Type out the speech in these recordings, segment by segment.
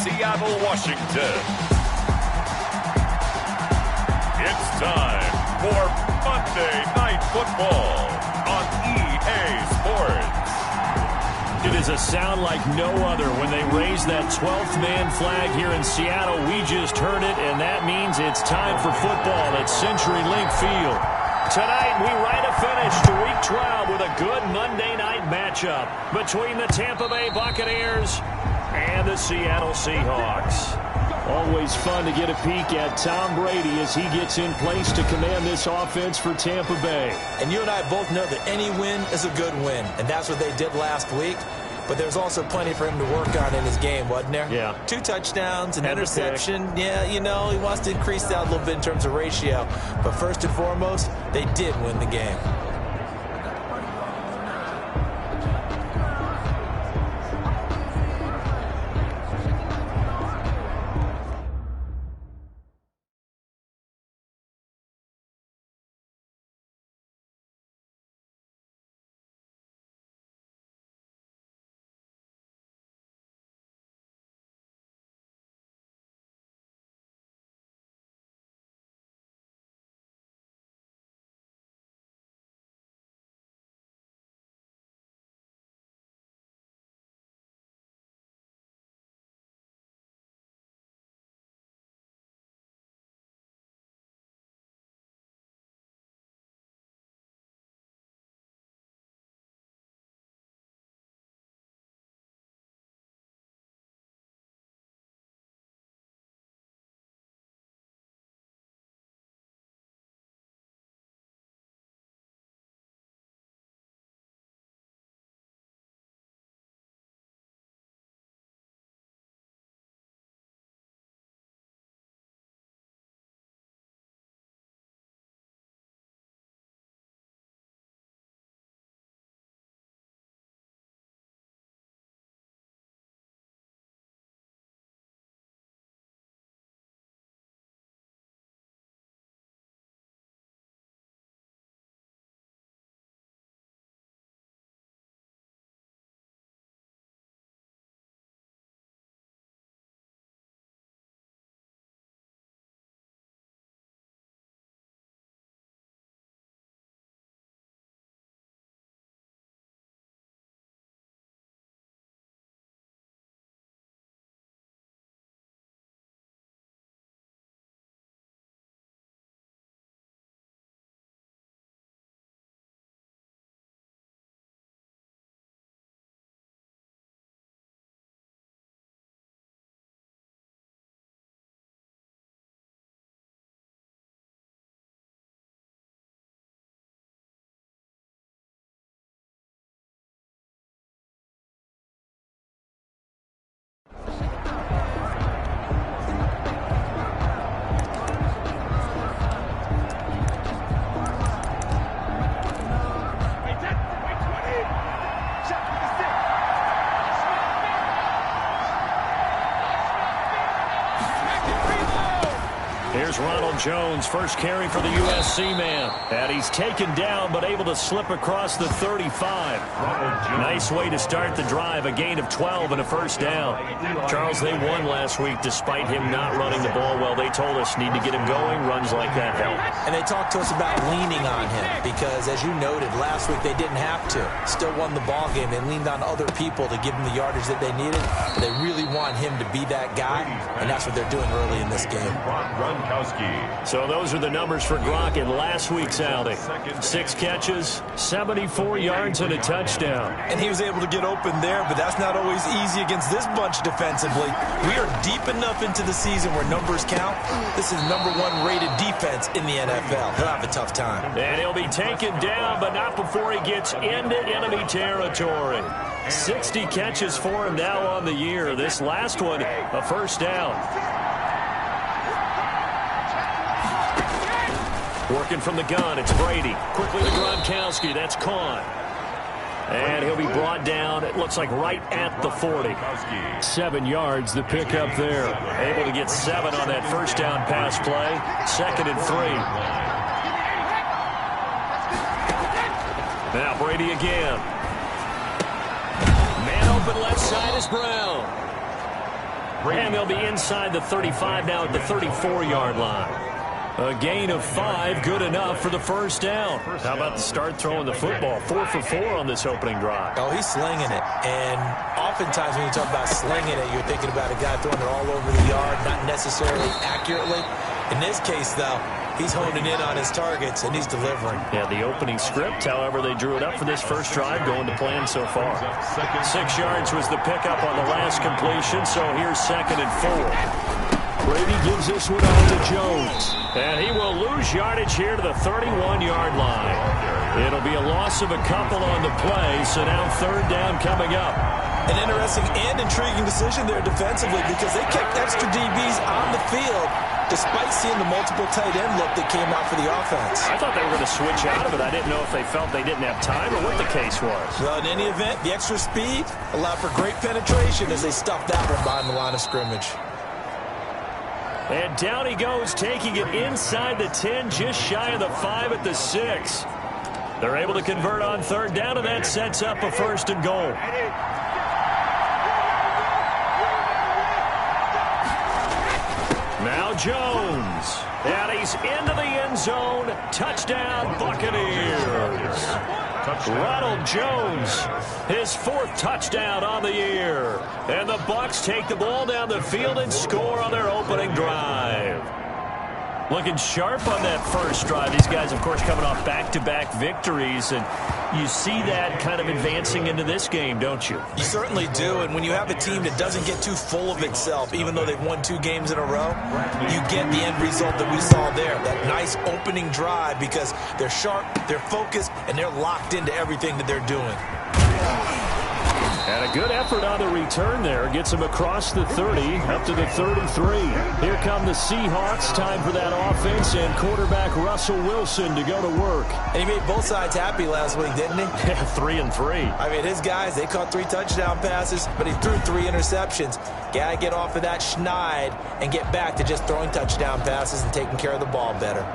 Seattle, Washington. It's time for Monday Night Football on EA Sports. It is a sound like no other when they raise that 12th man flag here in Seattle. We just heard it, and that means it's time for football at CenturyLink Field. Tonight, we write a finish to Week 12 with a good Monday night matchup between the Tampa Bay Buccaneers and the Seattle Seahawks. Always fun to get a peek at Tom Brady as he gets in place to command this offense for Tampa Bay. And you and I both know that any win is a good win, and that's what they did last week. But there's also plenty for him to work on in his game, wasn't there? Yeah. 2 touchdowns, an interception. Yeah, you know, he wants to increase that a little bit in terms of ratio. But first and foremost, they did win the game. Here's Ronald Jones, first carry for the USC man. And he's taken down, but able to slip across the 35. Nice way to start the drive, a gain of 12 and a first down. Charles, they won last week despite him not running the ball well. They told us need to get him going. Runs like that help. And they talked to us about leaning on him because, as you noted, last week they didn't have to. Still won the ball game. They leaned on other people to give them the yardage that they needed. But they really want him to be that guy, and that's what they're doing early in this game. So those are the numbers for Gronk in last week's outing. 6 catches, 74 yards, and a touchdown. And he was able to get open there, but that's not always easy against this bunch defensively. We are deep enough into the season where numbers count. This is #1 rated defense in the NFL. He'll have a tough time. And he'll be taken down, but not before he gets into enemy territory. 60 catches for him now on the year. This last one, a first down. Working from the gun, it's Brady. Quickly to Gronkowski, that's Kahn. And he'll be brought down, it looks like right at the 40. 7 yards, the pickup there. Able to get 7 on that first down pass play. 2nd and 3. Now Brady again. Man open left side is Brown. And they'll be inside the 35 now at the 34-yard line. A gain of 5, good enough for the first down. How about the start throwing the football? 4 for 4 on this opening drive. Oh, he's slinging it. And oftentimes when you talk about slinging it, you're thinking about a guy throwing it all over the yard, not necessarily accurately. In this case, though, he's honing in on his targets, and he's delivering. Yeah, the opening script, however, they drew it up for this first drive, going to plan so far. 6 yards was the pickup on the last completion, so here's 2nd and 4. Brady gives this one out to Jones. And he will lose yardage here to the 31-yard line. It'll be a loss of a couple on the play, so now 3rd down coming up. An interesting and intriguing decision there defensively because they kept extra DBs on the field despite seeing the multiple tight end look that came out for the offense. I thought they were going to switch out of it. I didn't know if they felt they didn't have time or what the case was. Well, in any event, the extra speed allowed for great penetration as they stuffed that one behind the line of scrimmage. And down he goes, taking it inside the 10, just shy of the 5 at the 6. They're able to convert on 3rd down, and that sets up a 1st and goal. Now Jones. And he's into the end zone. Touchdown, Buccaneers. Ronald Jones, his 4th touchdown on the year. And the Bucs take the ball down the field and score on their opening drive. Looking sharp on that first drive. These guys, of course, coming off back-to-back victories, and you see that kind of advancing into this game, don't you? You certainly do, and when you have a team that doesn't get too full of itself, even though they've won 2 games in a row, you get the end result that we saw there, that nice opening drive because they're sharp, they're focused, and they're locked into everything that they're doing. And a good effort on the return there. Gets him across the 30, up to the 33. Here come the Seahawks. Time for that offense and quarterback Russell Wilson to go to work. And he made both sides happy last week, didn't he? Yeah, 3 and 3. I mean, his guys, they caught 3 touchdown passes, but he threw 3 interceptions. Got to get off of that schneid and get back to just throwing touchdown passes and taking care of the ball better.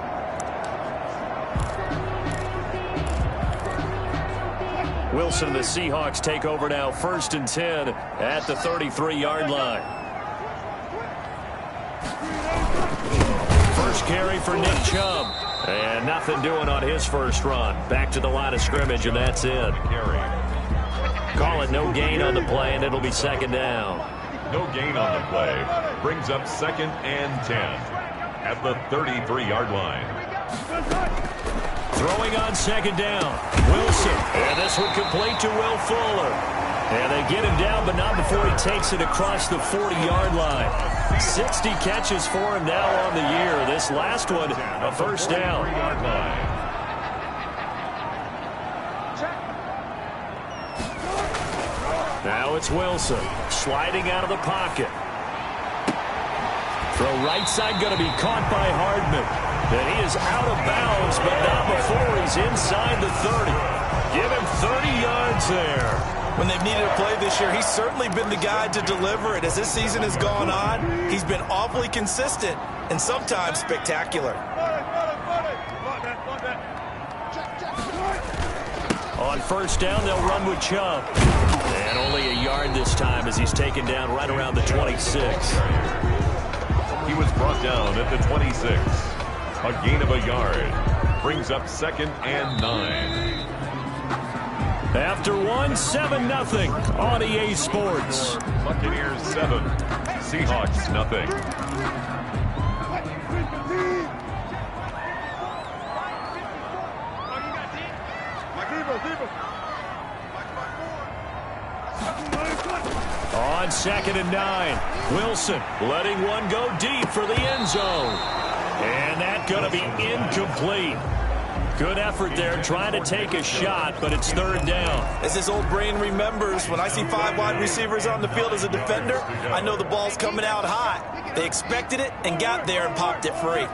Wilson and the Seahawks take over now, 1st and 10 at the 33-yard line. First carry for Nick Chubb. And nothing doing on his first run. Back to the line of scrimmage, and that's it. Call it no gain on the play, and it'll be 2nd down. No gain on the play. Brings up 2nd and 10 at the 33-yard line. Throwing on 2nd down. Wilson. And this one complete to Will Fuller. And they get him down, but not before he takes it across the 40-yard line. 60 catches for him now on the year. This last one, a 1st down. Now it's Wilson. Sliding out of the pocket. Throw right side going to be caught by Hardman. And he is out of bounds, but not before he's inside the 30. Give him 30 yards there. When they've needed a play this year, he's certainly been the guy to deliver it. As this season has gone on, he's been awfully consistent and sometimes spectacular. On 1st down, they'll run with Chubb. And only a yard this time as he's taken down right around the 26. He was brought down at the 26. A gain of a yard. Brings up 2nd and 9. After 7-0 on EA Sports. Buccaneers 7. Seahawks nothing. On 2nd and 9. Wilson letting one go deep for the end zone. And that's going to be incomplete. Good effort there trying to take a shot, but it's 3rd down. As his old brain remembers, when I see 5 wide receivers on the field as a defender, I know the ball's coming out hot. They expected it and got there and popped it free.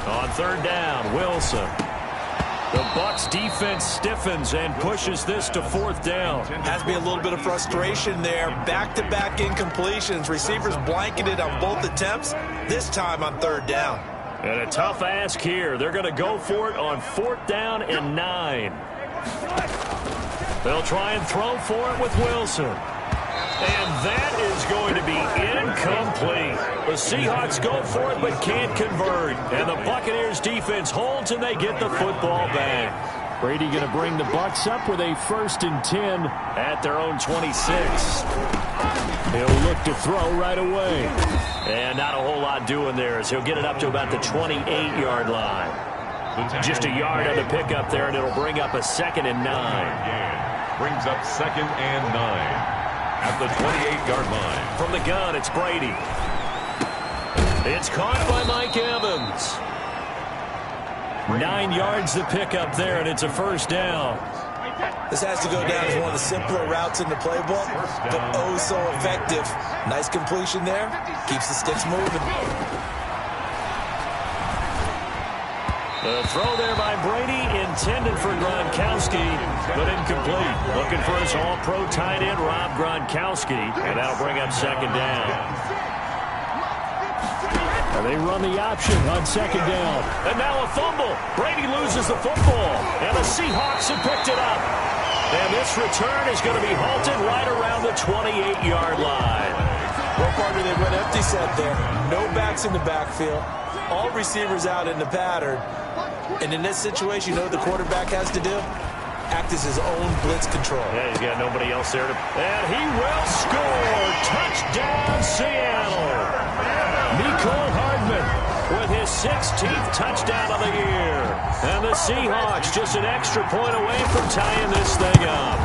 On 3rd down, Wilson. The Bucs defense stiffens and pushes this to 4th down. Has to be a little bit of frustration there. Back-to-back incompletions. Receivers blanketed on both attempts, this time on 3rd down. And a tough ask here. They're going to go for it on 4th down and 9. They'll try and throw for it with Wilson. And that is going to be incomplete. The Seahawks go for it but can't convert. And the Buccaneers defense holds and they get the football back. Brady going to bring the Bucs up with a 1st and 10 at their own 26. He'll look to throw right away. And not a whole lot doing there as he'll get it up to about the 28-yard line. Just a yard on the pickup there, and it'll bring up a 2nd and 9. Brings up 2nd and 9 at the 28-yard line. From the gun, it's Brady. It's caught by Mike Evans. 9 yards to pick up there, and it's a 1st down. This has to go down as one of the simpler routes in the playbook, but oh so effective. Nice completion there. Keeps the sticks moving. The throw there by Brady intended for Gronkowski, but incomplete. Looking for his all-pro tight end, Rob Gronkowski, and that'll bring up 2nd down. And they run the option on 2nd down. And now a fumble. Brady loses the football, and the Seahawks have picked it up. And this return is going to be halted right around the 28-yard line. Well, partner, they went empty set there. No backs in the backfield. All receivers out in the pattern. And in this situation, you know what the quarterback has to do? Act as his own blitz control. Yeah, he's got nobody else there. And he will score. Touchdown, Seattle. Nicole Hardman with his 16th touchdown of the year. And the Seahawks just an extra point away from tying this thing up.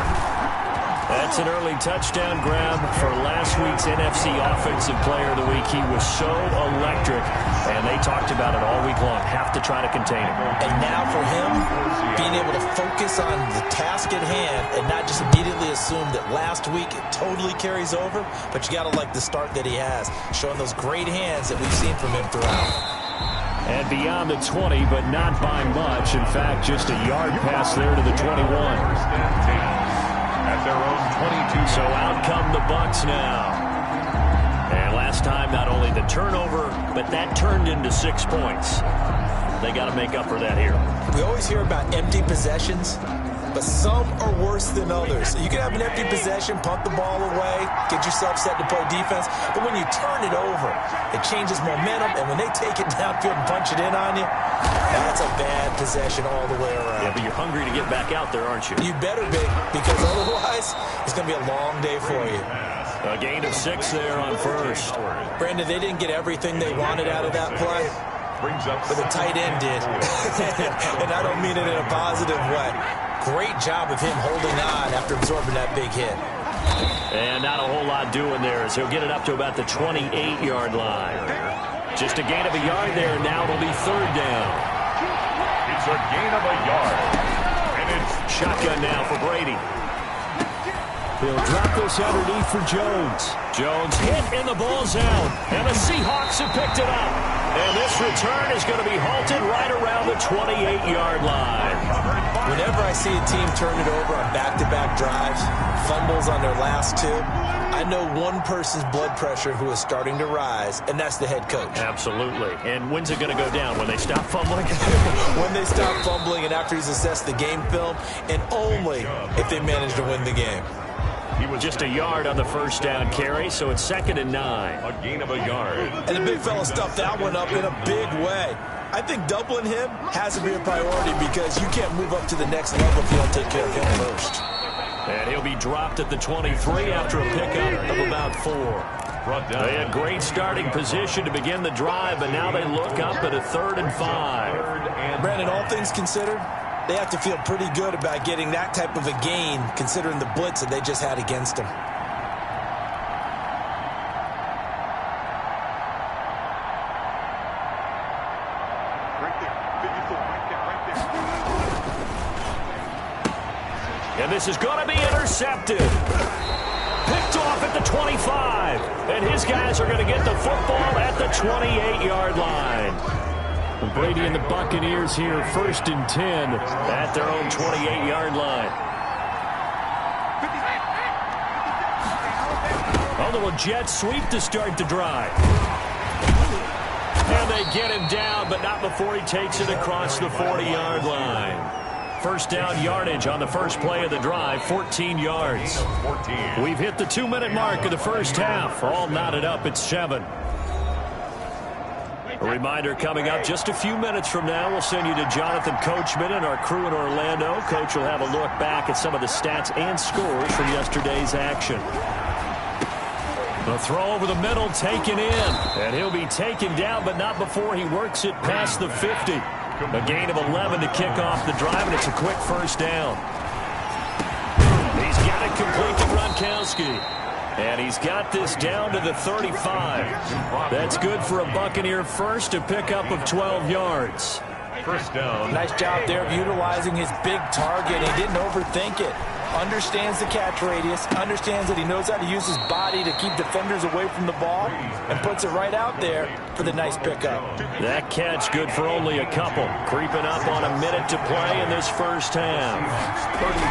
That's an early touchdown grab for last week's NFC Offensive Player of the Week. He was so electric, and they talked about it all week long. Have to try to contain him. And now for him, being able to focus on the task at hand and not just immediately assume that last week it totally carries over, but you got to like the start that he has, showing those great hands that we've seen from him throughout. And beyond the 20, but not by much. In fact, just a yard pass there to the 21. At their own 22. So out come the Bucs now. And last time, not only the turnover, but that turned into 6 points. They got to make up for that here. We always hear about empty possessions, but some are worse than others. You can have an empty possession, punt the ball away, get yourself set to play defense, but when you turn it over, it changes momentum, and when they take it downfield and punch it in on you, that's a bad possession all the way around. Yeah, but you're hungry to get back out there, aren't you? You better be, because otherwise, it's going to be a long day for you. A gain of 6 there on 1st. Brandon, they didn't get everything they wanted out of that play, but the tight end did. And I don't mean it in a positive way. Great job of him holding on after absorbing that big hit. And not a whole lot doing there as he'll get it up to about the 28-yard line. Just a gain of a yard there. Now it'll be 3rd down. It's a gain of a yard. And it's shotgun now for Brady. He'll drop this underneath for Jones. Jones hit and the ball's out. And the Seahawks have picked it up. And this return is going to be halted right around the 28-yard line. Whenever I see a team turn it over on back-to-back drives, fumbles on their last 2, I know one person's blood pressure who is starting to rise, and that's the head coach. Absolutely. And when's it going to go down? When they stop fumbling? When they stop fumbling and after he's assessed the game film, and only if they manage to win the game. He was just a yard on the 1st down carry, so it's 2nd and 9. a gain of a yard. And the big fella stuffed that one up in a big way. I think doubling him has to be a priority because you can't move up to the next level if you don't take care of him first. And he'll be dropped at the 23 after a pickup of about 4. They had great starting position to begin the drive, but now they look up at a 3rd and 5. Brandon, all things considered, they have to feel pretty good about getting that type of a gain considering the blitz that they just had against them. And this is going to be intercepted. Picked off at the 25. And his guys are going to get the football at the 28-yard line. Brady and the Buccaneers here, 1st and 10 at their own 28-yard line. Oh, the jet sweep to start the drive. And they get him down, but not before he takes it across the 40-yard line. first down yardage on the first play of the drive, 14 yards. 14. We've hit the 2-minute mark of the first half. All knotted up at 7. A reminder coming up just a few minutes from now, we'll send you to Jonathan Coachman and our crew in Orlando. Coach will have a look back at some of the stats and scores from yesterday's action. The throw over the middle taken in, and he'll be taken down, but not before he works it past the 50. A gain of 11 to kick off the drive, and it's a quick first down. He's got it complete to Gronkowski. And he's got this down to the 35. That's good for a Buccaneer first, a pickup of 12 yards. First down. Nice job there of utilizing his big target. He didn't overthink it. Understands the catch radius, understands that he knows how to use his body to keep defenders away from the ball, and puts it right out there for the nice pickup. That catch good for only a couple. Creeping up on a minute to play in this first half.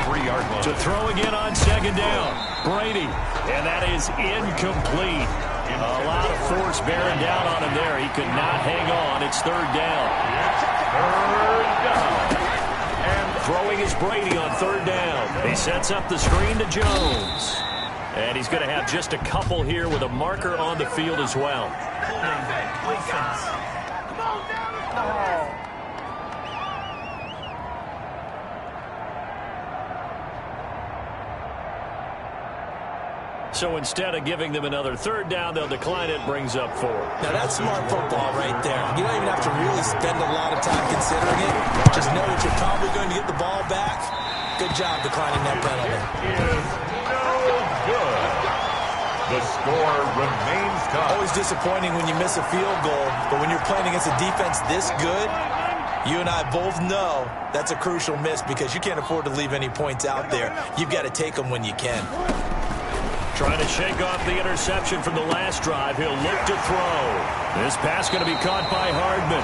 33-yard line. To throw again on second down. Brady. And that is incomplete. A lot of force bearing down on him there. He could not hang on. It's third down. Third down. Throwing is Brady on third down. He sets up the screen to Jones. And he's going to have just a couple here with a marker on the field as well. So instead of giving them another third down, they'll decline it, brings up 4. Now that's smart football right there. You don't even have to really spend a lot of time considering it. Just know that you're probably going to get the ball back. Good job declining that penalty. It is no good. The score remains tied. Always disappointing when you miss a field goal, but when you're playing against a defense this good, you and I both know that's a crucial miss because you can't afford to leave any points out there. You've got to take them when you can. Trying to shake off the interception from the last drive. He'll look to throw. This pass going to be caught by Hardman.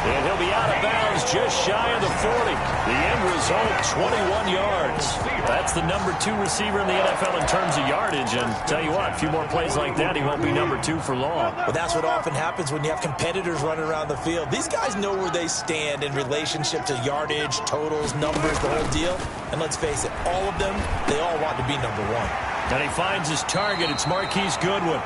And he'll be out of bounds just shy of the 40. The end result, 21 yards. That's the number 2 receiver in the NFL in terms of yardage. And tell you what, a few more plays like that, he won't be number 2 for long. Well, that's what often happens when you have competitors running around the field. These guys know where they stand in relationship to yardage, totals, numbers, the whole deal. And let's face it, all of them, they all want to be number 1. And he finds his target. It's Marquise Goodwin.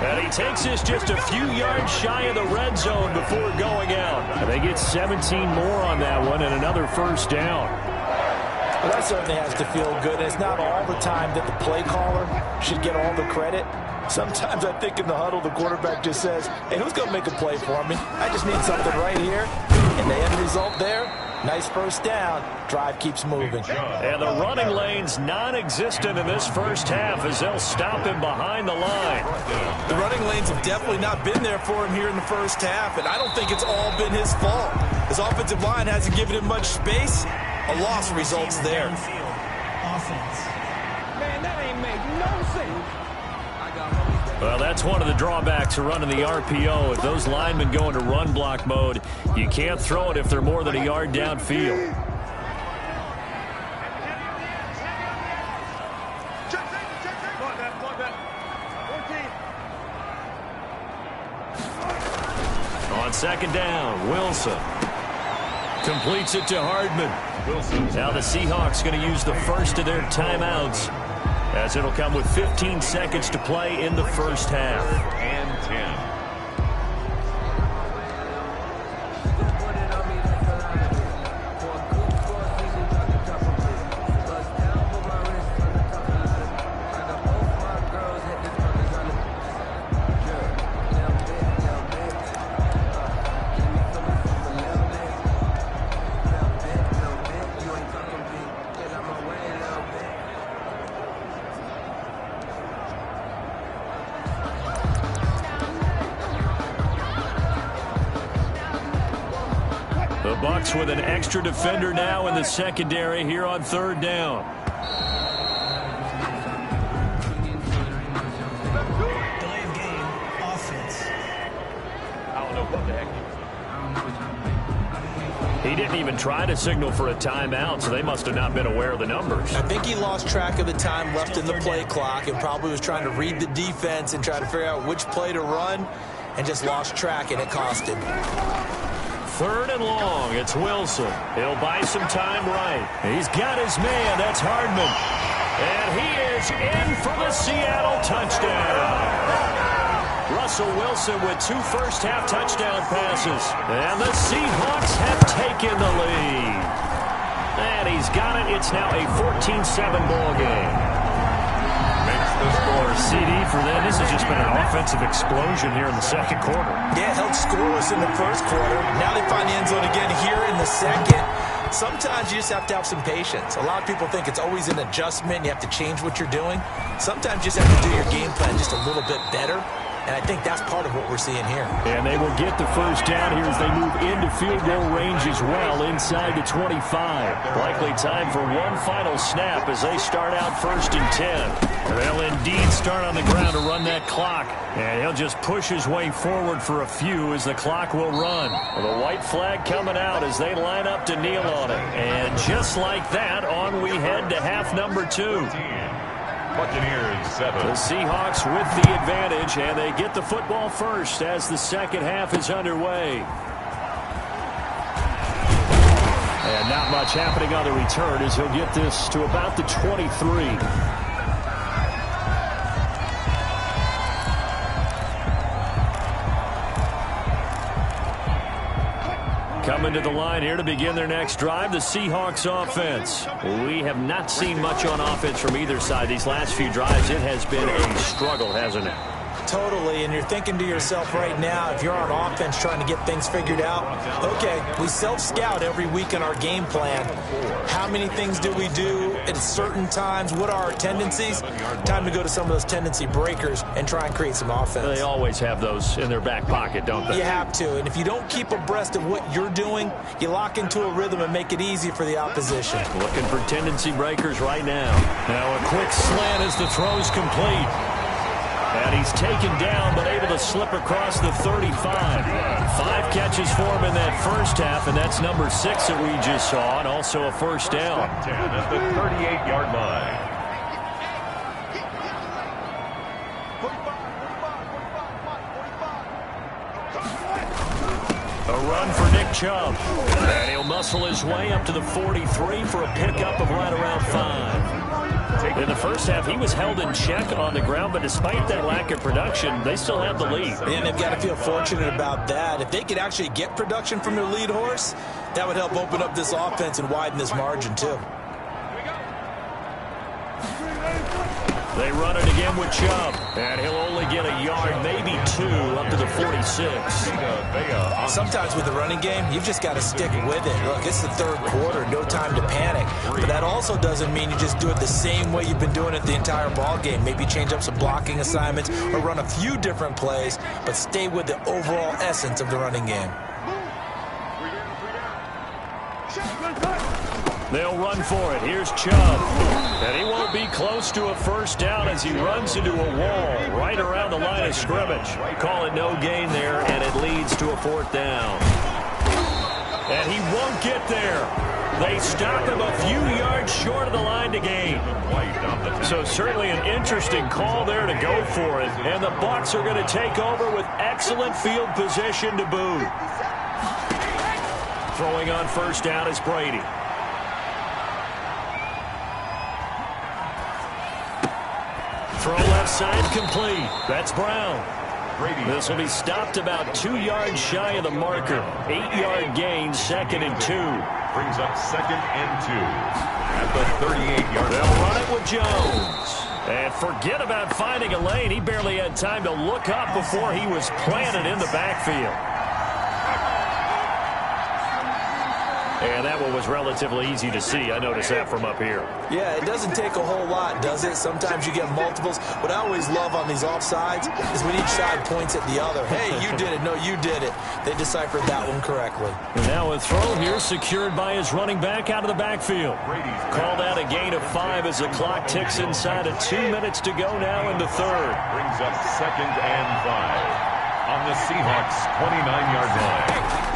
And he takes this just a few yards shy of the red zone before going out. And they get 17 more on that one and another first down. Well, that certainly has to feel good. It's not all the time that the play caller should get all the credit. Sometimes I think in the huddle, the quarterback just says, hey, who's going to make a play for me? I just need something right here. And the end result there, nice first down. Drive keeps moving. And the running lane's non-existent in this first half as they'll stop him behind the line. The running lanes have definitely not been there for him here in the first half, and I don't think it's all been his fault. His offensive line hasn't given him much space. A loss results there. Offense. Man, that ain't make no sense. Well, that's one of the drawbacks of running the RPO. If those linemen go into run block mode, you can't throw it if they're more than a yard downfield. On second down, Wilson completes it to Hardman. Now the Seahawks going to use the first of their timeouts, as it'll come with 15 seconds to play in the first half. And 10. Bucks with an extra defender now in the secondary here on third down. Delay of game, offense. I don't know what the heck. He didn't even try to signal for a timeout, so they must have not been aware of the numbers. I think he lost track of the time left in the play clock and probably was trying to read the defense and try to figure out which play to run and just lost track, and it cost him. 3rd and long. It's Wilson. He'll buy some time right. He's got his man. That's Hardman. And he is in for the Seattle touchdown. Russell Wilson with 2 first-half touchdown passes. And the Seahawks have taken the lead. And he's got it. It's now a 14-7 ball game. Makes the score. CD for them. This has just been an offensive explosion here in the second quarter. Yeah, held scoreless in the first quarter. Now they find the end zone again here in the second. Sometimes you just have to have some patience. A lot of people think it's always an adjustment. You have to change what you're doing. Sometimes you just have to do your game plan just a little bit better. And I think that's part of what we're seeing here. And they will get the first down here as they move into field goal range as well, inside the 25. Likely time for one final snap as they start out 1st and 10. They'll indeed start on the ground to run that clock. And he'll just push his way forward for a few as the clock will run. Well, the white flag coming out as they line up to kneel on it. And just like that, on we head to half number 2. Buccaneers 7. The Seahawks with the advantage, and they get the football first as the second half is underway. And not much happening on the return as he'll get this to about the 23. Coming to the line here to begin their next drive, the Seahawks offense. We have not seen much on offense from either side these last few drives. It has been a struggle, hasn't it? Totally, and you're thinking to yourself right now, if you're on offense trying to get things figured out, okay, we self-scout every week in our game plan. How many things do we do at certain times? What are our tendencies? Time to go to some of those tendency breakers and try and create some offense. They always have those in their back pocket, don't they? You have to, and if you don't keep abreast of what you're doing, you lock into a rhythm and make it easy for the opposition. Looking for tendency breakers right now. Now a quick slant as the throw's complete. And he's taken down, but able to slip across the 35. 5 catches for him in that first half, and that's number 6 that we just saw, and also a first down. 10 at the 38-yard line. A run for Nick Chubb. And he'll muscle his way up to the 43 for a pickup of right around 5. In the first half, he was held in check on the ground, but despite that lack of production, they still have the lead. And they've got to feel fortunate about that. If they could actually get production from their lead horse, that would help open up this offense and widen this margin, too. They run it again with Chubb, and he'll only get a yard, maybe 2, up to the 46. Sometimes with the running game, you've just got to stick with it. Look, it's the third quarter, no time to panic. But that also doesn't mean you just do it the same way you've been doing it the entire ball game. Maybe change up some blocking assignments or run a few different plays, but stay with the overall essence of the running game. They'll run for it. Here's Chubb. And he won't be close to a first down as he runs into a wall right around the line of scrimmage. Call it no gain there, and it leads to a 4th down. And he won't get there. They stop him a few yards short of the line to gain. So certainly an interesting call there to go for it. And the Bucs are going to take over with excellent field position to boot. Throwing on first down is Brady. Throw left side complete. That's Brown. This will be stopped about 2 yards shy of the marker. 8-yard gain, 2nd and 2. Brings up 2nd and 2 at the 38-yard line. They'll run it with Jones. And forget about finding a lane. He barely had time to look up before he was planted in the backfield. And that one was relatively easy to see. I noticed that from up here. Yeah, it doesn't take a whole lot, does it? Sometimes you get multiples. What I always love on these offsides is when each side points at the other. Hey, you did it. No, you did it. They deciphered that one correctly. And now a throw here secured by his running back out of the backfield. Called out a gain of 5 as the clock ticks inside of 2 minutes to go now in the third. Brings up 2nd and 5 on the Seahawks 29-yard line.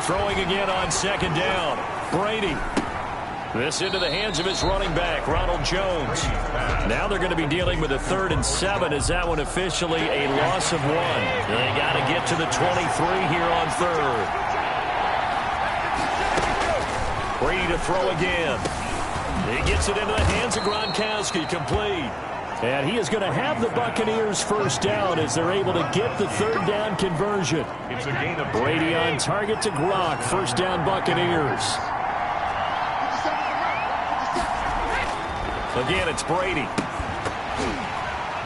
Throwing again on 2nd down. Brady. This into the hands of his running back, Ronald Jones. Now they're going to be dealing with a 3rd and 7 as that one officially a loss of 1. They got to get to the 23 here on 3rd. Brady to throw again. He gets it into the hands of Gronkowski, complete. And he is going to have the Buccaneers first down as they're able to get the third down conversion. It's a gain of Brady on target to Gronk. First down Buccaneers. Again, it's Brady.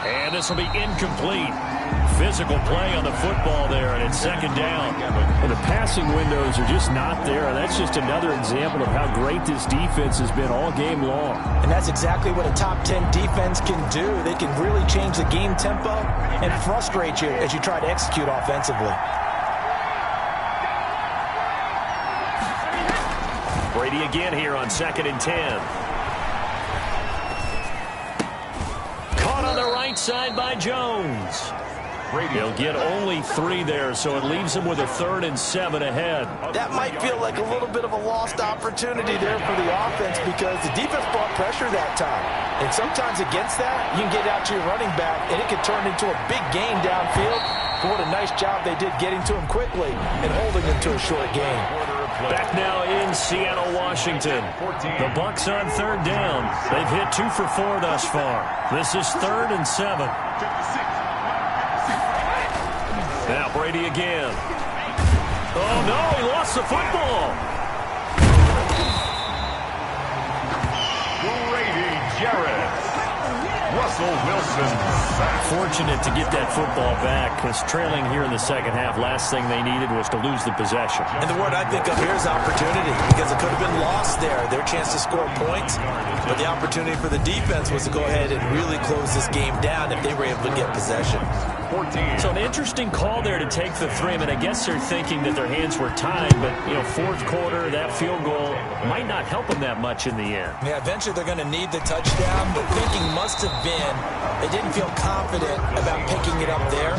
And this will be incomplete. Physical play on the football there, and it's second down. Well, the passing windows are just not there, and that's just another example of how great this defense has been all game long. And that's exactly what a top 10 defense can do. They can really change the game tempo and frustrate you as you try to execute offensively. Brady again here on 2nd and 10. Caught on the right side by Jones. He'll get only 3 there, so it leaves him with a 3rd and 7 ahead. That might feel like a little bit of a lost opportunity there for the offense because the defense brought pressure that time. And sometimes against that, you can get out to your running back, and it could turn into a big gain downfield. But what a nice job they did getting to him quickly and holding him to a short gain. Back now in Seattle, Washington. The Bucs on 3rd down. They've hit 2 for 4 thus far. This is 3rd and 7. Now Brady again. Oh, no, he lost the football. Brady Jarrett. Russell Wilson. Fortunate to get that football back because trailing here in the second half, last thing they needed was to lose the possession. And the word I think of here is opportunity because it could have been lost there. Their chance to score points, but the opportunity for the defense was to go ahead and really close this game down if they were able to get possession. 14. So an interesting call there to take the 3. I mean, I guess they're thinking that their hands were tied, but, you know, 4th quarter, that field goal might not help them that much in the end. Yeah, eventually they're going to need the touchdown, but thinking must have been they didn't feel confident about picking it up there,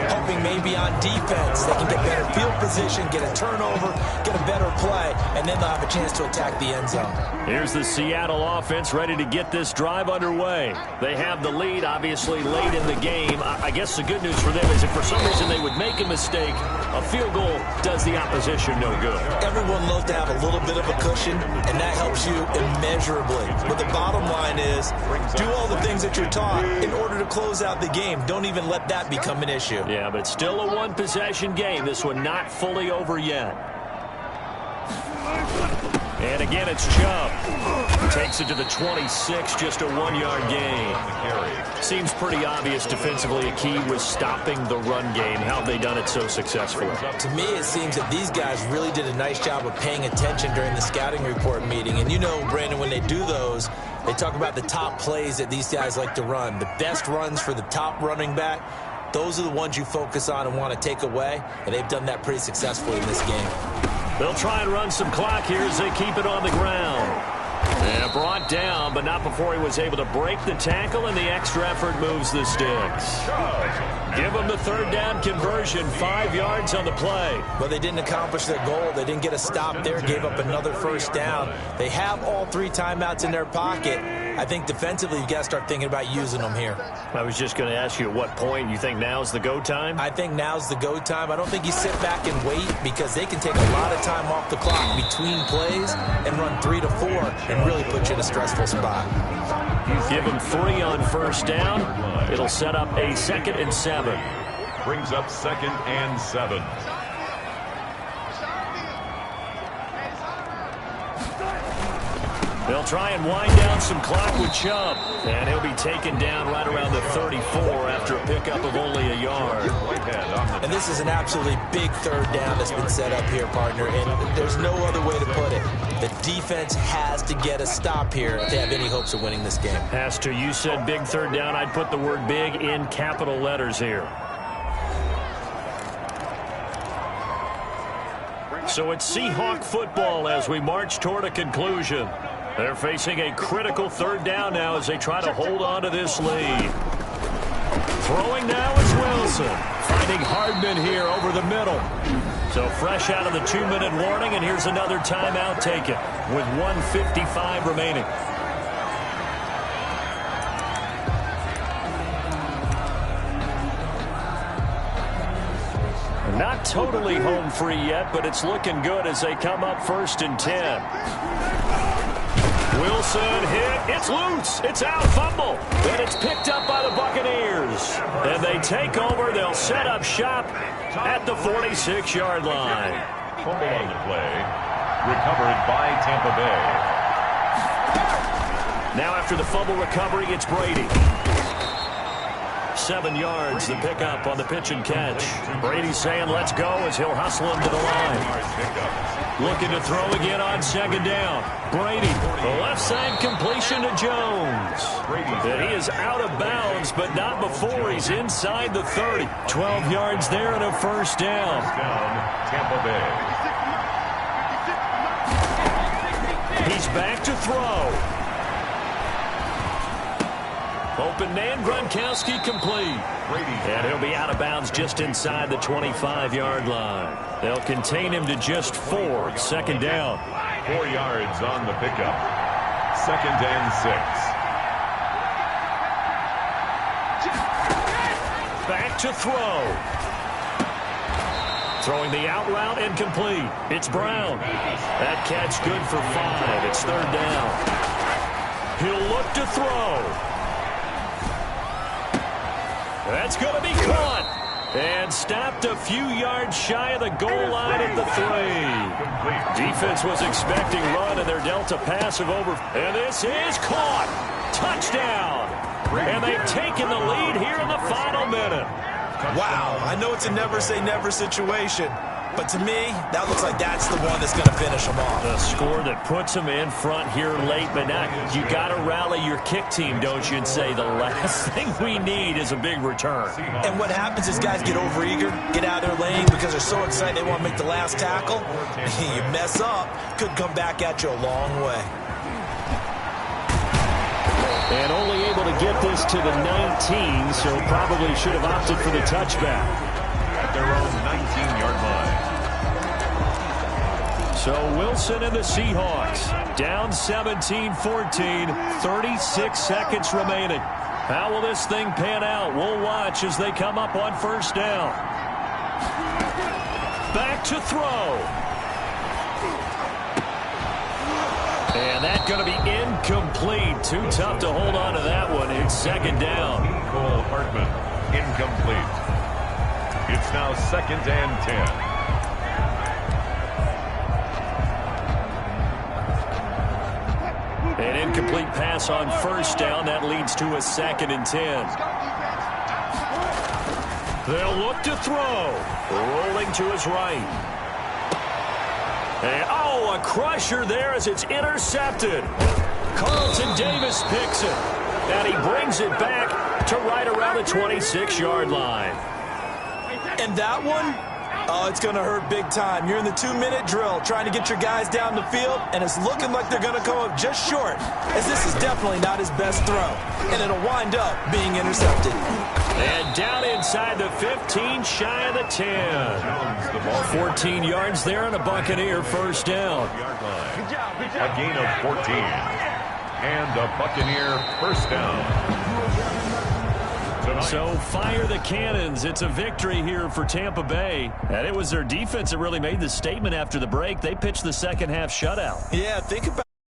hoping maybe on defense they can get better field position, get a turnover, get a better play, and then they'll have a chance to attack the end zone. Here's the Seattle offense ready to get this drive underway. They have the lead, obviously, late in the game. I guess the good news for them is if for some reason they would make a mistake, a field goal does the opposition no good. Everyone loves to have a little bit of a cushion, and that helps you immeasurably. But the bottom line is do all the things that you're taught in order to close out the game. Don't even let that become an issue. Yeah, but it's still a one-possession game. This one not fully over yet. And again, it's Chubb. Takes it to the 26, just a 1-yard gain. Seems pretty obvious defensively a key was stopping the run game. How have they done it so successfully? To me, it seems that these guys really did a nice job of paying attention during the scouting report meeting. And you know, Brandon, when they do those, they talk about the top plays that these guys like to run. The best runs for the top running back, those are the ones you focus on and want to take away. And they've done that pretty successfully in this game. They'll try and run some clock here as they keep it on the ground. And brought down, but not before he was able to break the tackle, and the extra effort moves the sticks. Give them the 3rd down conversion, 5 yards on the play. But they didn't accomplish their goal. They didn't get a stop there, gave up another first down. They have all 3 timeouts in their pocket. I think defensively you've got to start thinking about using them here. I was just going to ask you at what point you think now's the go time? I think now's the go time. I don't think you sit back and wait because they can take a lot of time off the clock between plays and run 3 to 4 and really put you in a stressful spot. Give them 3 on first down. It'll set up a 2nd and 7. Brings up 2nd and 7. They'll try and wind down some clock with Chubb. And he'll be taken down right around the 34 after a pickup of only a yard. And this is an absolutely big 3rd down that's been set up here, partner. And there's no other way to put it. The defense has to get a stop here if they have any hopes of winning this game. Has to. You said big 3rd down. I'd put the word big in capital letters here. So it's Seahawk football as we march toward a conclusion. They're facing a critical 3rd down now as they try to hold on to this lead. Throwing now is Wilson. Finding Hardman here over the middle. So fresh out of the 2-minute warning, and here's another timeout taken with 1:55 remaining. Not totally home free yet, but it's looking good as they come up 1st and 10. Wilson hit. It's loose. It's out. Fumble. And it's picked up by the Buccaneers. And they take over. They'll set up shop at the 46-yard line. Fumble on the play. Recovered by Tampa Bay. Now after the fumble recovery, it's Brady. 7 yards, the pickup on the pitch and catch. Brady's saying let's go as he'll hustle him to the line. Looking to throw again on 2nd down. Brady, the left side completion to Jones. And he is out of bounds, but not before he's inside the 30. 12 yards there and a 1st down. Tampa Bay. He's back to throw. Open man, Gronkowski complete. And he'll be out of bounds just inside the 25-yard line. They'll contain him to just 4. 2nd down. 4 yards on the pickup. 2nd and 6. Back to throw. Throwing the out route incomplete. It's Brown. That catch good for 5. It's 3rd down. He'll look to throw. That's going to be caught. And stopped a few yards shy of the goal line at the 3. Defense was expecting run, and they're dealt a pass of over. And this is caught. Touchdown. And they've taken the lead here in the final minute. Wow, I know it's a never-say-never situation, but to me, that looks like that's the one that's going to finish them off. A score that puts them in front here late, but now you got to rally your kick team, don't you, and say the last thing we need is a big return. And what happens is guys get overeager, get out of their lane because they're so excited they want to make the last tackle. You mess up, could come back at you a long way. And only able to get this to the 19, so probably should have opted for the touchback. At their own 19-yard line. So Wilson and the Seahawks down 17-14, 36 seconds remaining. How will this thing pan out? We'll watch as they come up on 1st down. Back to throw. And that's going to be incomplete. Too tough to hold on to that one. It's 2nd down. Cole Hartman, incomplete. It's now 2nd and 10. An incomplete pass on 1st down. That leads to a 2nd and 10. They'll look to throw. Rolling to his right. And, a crusher there as it's intercepted. Carlton Davis picks it. And he brings it back to right around the 26-yard line. And that one, it's going to hurt big time. You're in the 2-minute drill trying to get your guys down the field, and it's looking like they're going to come up just short, as this is definitely not his best throw. And it'll wind up being intercepted. And down inside the 15, shy of the 10. 14 yards there and a Buccaneer 1st down. A gain of 14. And a Buccaneer 1st down. So fire the cannons. It's a victory here for Tampa Bay. And it was their defense that really made the statement after the break. They pitched the second half shutout. Yeah, think about